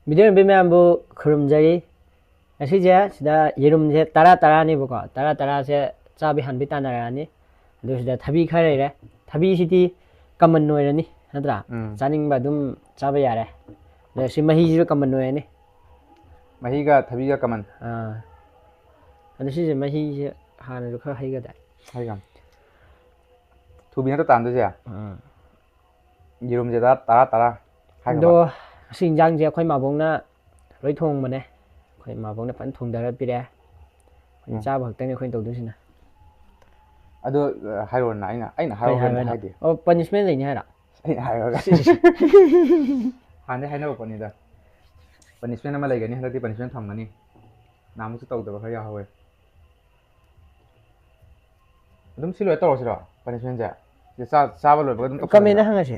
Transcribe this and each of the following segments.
미디어 비매한부 그rum자리 아시제 시다 예rum제 따라따라니부거 따라따라세 짜비 한비 따나라니 그시다 타비 카레래 타비시디 까만 노이라니 하더라 짜닝바 좀 짜바 야래 시 마히지로 까만 노이니 마히가 타비가 까만 시제 마히지 하나로 그 하이가다 하이감 투비는 딴도지 이름제다 따라 도 신장제 거의 마봉나 로이 통만에 거의 마봉나 반 통다라 비래 짜바 학당에 거의 도두시나 아도 하이로나 아이나 하이로나 하이디 퍼니시먼트 레니 하라 하이로가 한데 하이나 버니다 퍼니시먼트 아마 레이가니 한데 퍼니시먼트 탐가니 나무스 떠우다가 खर 야하वे ꯑꯗꯨꯝ ꯁꯤ ꯂꯣꯏ ꯇꯧꯔꯁꯤꯔꯣ ꯄꯅꯤꯁꯃꯦꯟꯁꯦ ꯆꯥꯕ ꯂꯣꯏꯕꯒ ꯑꯗꯨꯝ ꯀꯃꯦꯟꯅ ꯍꯪꯉꯁꯤ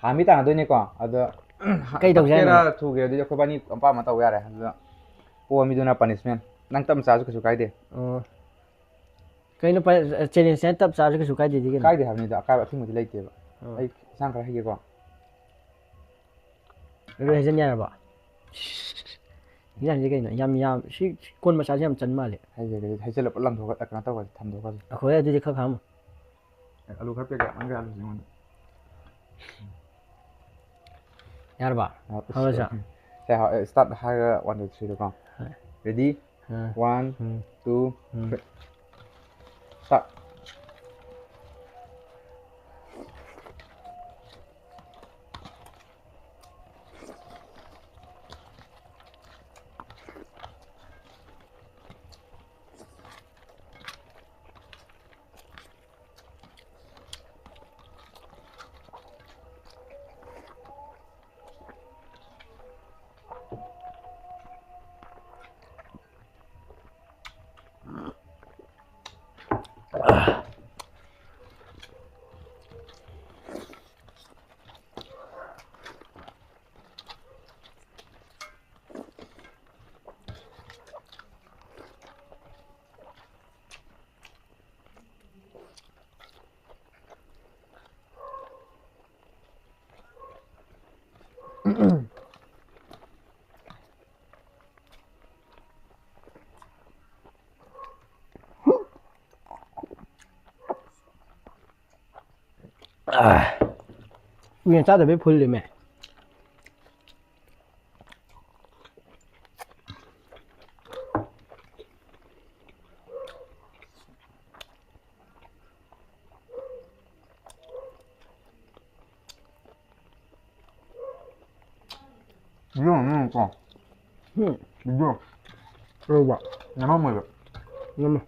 ꯍꯥꯟꯃꯤ ꯇꯥꯟꯅꯗꯣꯏꯅꯦꯀꯣ ꯑꯗꯣ ꯀꯩ ꯇꯧꯖꯥꯏꯅꯣ ꯊꯨꯒꯦꯔꯗꯤ ꯑꯩꯈꯣꯏ ꯕꯥꯅꯤ ꯑꯄꯥꯝꯕ ꯇꯧ ꯌꯥꯔꯦ ꯑꯗꯨꯗ ꯄꯣ ꯃꯤꯗꯨꯅ ꯄꯅꯤꯁꯃꯦꯟ ꯅꯪ ꯇꯞꯅ ꯆꯥꯁꯨ ꯀꯩꯁꯨ ꯀꯥꯏꯗꯦ ꯀꯩꯅꯣ ꯆꯦꯂꯦꯟꯖ ꯇꯞ ꯆꯥꯁꯨ ꯀꯩꯁꯨ ꯀꯥꯏꯗꯦꯗꯤ ꯀꯩꯅꯣ ꯀꯥꯏꯗꯦ ꯍꯥꯏꯕꯅꯤꯗ ꯑꯀꯥꯏꯕ ꯑꯊꯤꯡꯕꯗꯤ ꯂꯩꯇꯦꯕ ꯑꯩ ꯏꯟꯁꯥꯡ ꯈꯔ ꯍꯩꯒꯦꯀꯣ ꯂꯣꯏ ꯍꯩꯖꯟ ꯌꯥꯔꯕꯣ ꯏꯟꯖꯥꯡꯁꯦ ꯀꯩꯅꯣ ꯌꯥꯝ ꯁꯤ ꯀꯣꯟ ꯃꯆꯥꯁꯦ ꯌꯥꯝ ꯆꯟ ꯃꯥꯜꯂꯦ ꯍꯩꯖꯜꯂ ꯄꯨꯂꯞ ꯂꯪꯊꯣꯛꯑꯒ ꯀꯩꯅꯣ ꯇꯧꯒ ꯊꯝꯗꯣꯛꯑꯒ ꯑꯩꯈꯣꯏ ꯑꯗꯨꯗꯤ ꯈꯔ ꯈꯥꯝꯃꯨ ꯑꯂꯨ ꯈꯔ ꯄꯦꯛꯀꯦ ꯅꯪꯒꯤ ꯑꯂꯨꯁꯤ ꯑꯩꯉꯣꯟꯗ ꯌꯥꯔꯕ ꯍꯧꯔꯁꯤ ꯁ꯭ꯇꯥꯔꯠ ꯍꯥꯏꯔꯒ 1 2 3ꯗꯀꯣ ready 1 2 3 start 우리는 짜다 왜 볼리매 이거 이거 그러봐 나만 먹어 너무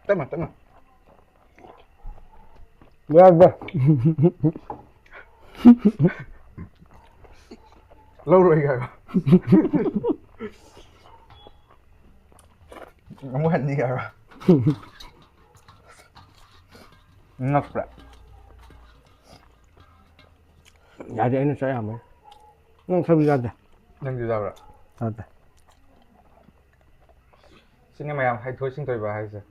Tama. Bravo. Lâu rồi kìa. Không có hình gì kìa. Ngập lại. Dạ để nó sẽ làm ấy. Nó không ra rồi. Nhưng gì đâu rồi. Rồi. Xin em mày làm hay thôi xin tôi vào hay sao?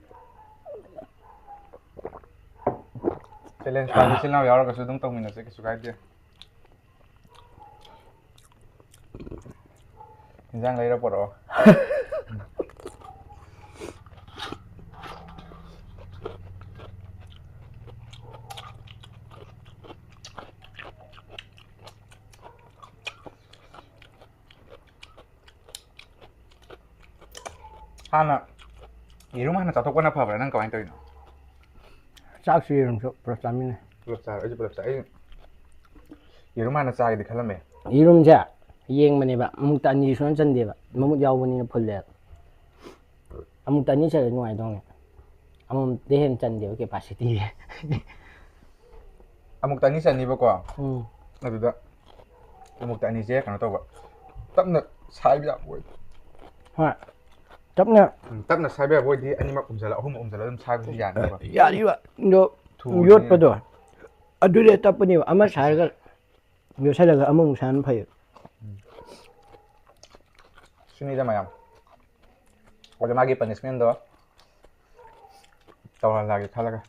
Challenge pa xin nào yaw kasi dong tong minutes kasi kahit dia. Injang later po ro. Hana, irum hana tatok ko na pa ba nang kawain to yun. Sao suy làm số protein này. Belum sa. Irum hana sa di khalam me. 이름 자 이행만에 봐. 아무것도 안 이수는 전데 봐. 너무 야원이는 벌레. 아무것도 안 이셔도 누가 이동해. 아무 대행 전데 이렇게 봤을 때. Amuk tani sa ni ba ko? 응. Aduda. Amuk tani je kana to ba. Tapna sai ba boy. 하. 잡나. Tapna sai ba boy di ani ma umjala ahum umjala dum sa ko yan ba. 야 이거 너 요것도 아들에 따쁘니 아마 살가 요 살가 아무 산 파요. Suni da mayam. Wala magi punishment do. Tawala lagi talaga.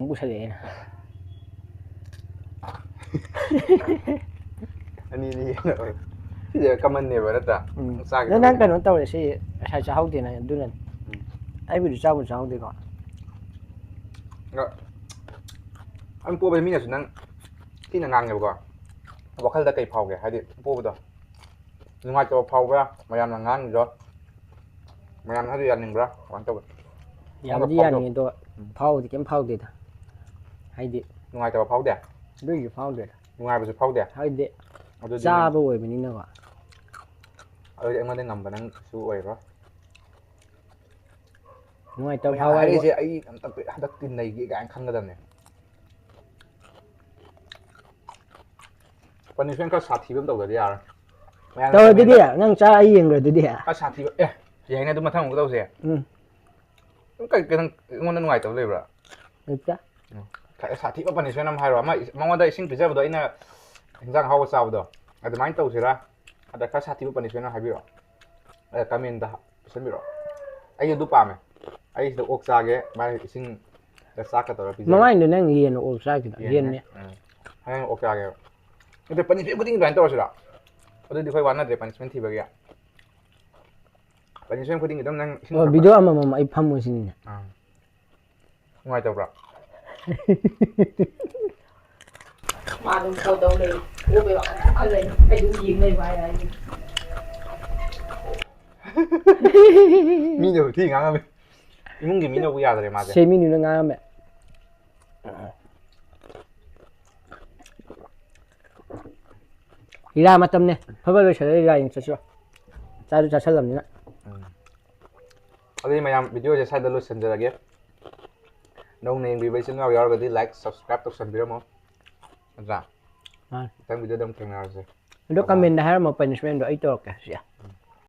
뭐 살래? Ani giờ comment này vậy đó ta. Sai cái. 난 그런 따로 시 살짝 하고 되나 눈은. 아이비도 잡은 잡고 되고. Anh mua bên mình là năng khi là ngang nhiều quá. Và khai ra cây phao kìa, hay đi mua bây giờ. Nhưng mà cho phao ra, mà làm là ngang rồi. Mà làm nó đi ăn ra, quan trọng. 야무지 아니 또 파우디 겜 파우디다. 하이디. Nhưng mà cho phao đẹp. 누이 파우디. Nhưng mà bây giờ phao đẹp. 하이디. Ở 짜보 왜 믿는 거. đây anh đang nằm và đang su vậy đó. 누가 또 Ai 파우디. sẽ ai tập tin này cái anh khăn ra này. Punishment có sát thị bên đầu rồi đi à. 또 드디어 난 짜이인 거 드디어. Có sát thị. Ê, vậy này tôi mà thằng một đâu gì? 응. Cái thằng ngon bên ngoài tao lấy rồi. 됐다. Cái sát thị có punishment năm hai rồi mà mong đây sinh preserve đó ina hình hao sao đó. Ada main tau sih lah. Ada cái sát thị có punishment năm hai rồi. Kami dah pesan rồi. Ayo du pame. Ayo du oksa ge, mai sinh cái xác cái đó pizza. mamá 는 이해는 오사기다. 이해네. Hay oksa ge. Itu punishment có tiếng bản tao sih lah. Ada di kau warna ada punishment tiba ge. Punishment có tiếng itu nang. 비디오 아마 이 판문신이네. Ngoài tao rồi. Mà đừng câu đâu này, ủa vậy bạn ăn lên, cái đúng gì này vậy này. Mi đâu thì ngang mình. Mungkin mi đâu bây giờ rồi mà. 세민이는 가면. 이라 맞담네. 퍼버를 처리가 있었어. 자주 자살납니다. Ở đây mày làm video sẽ sai luôn sân rồi kìa. Nông nền vì vậy xin vào rồi đi like, subscribe tốt sân video không? Ra. Tăng video đông kênh nào rồi. Itu kami dah harus punishment do itu oke sih.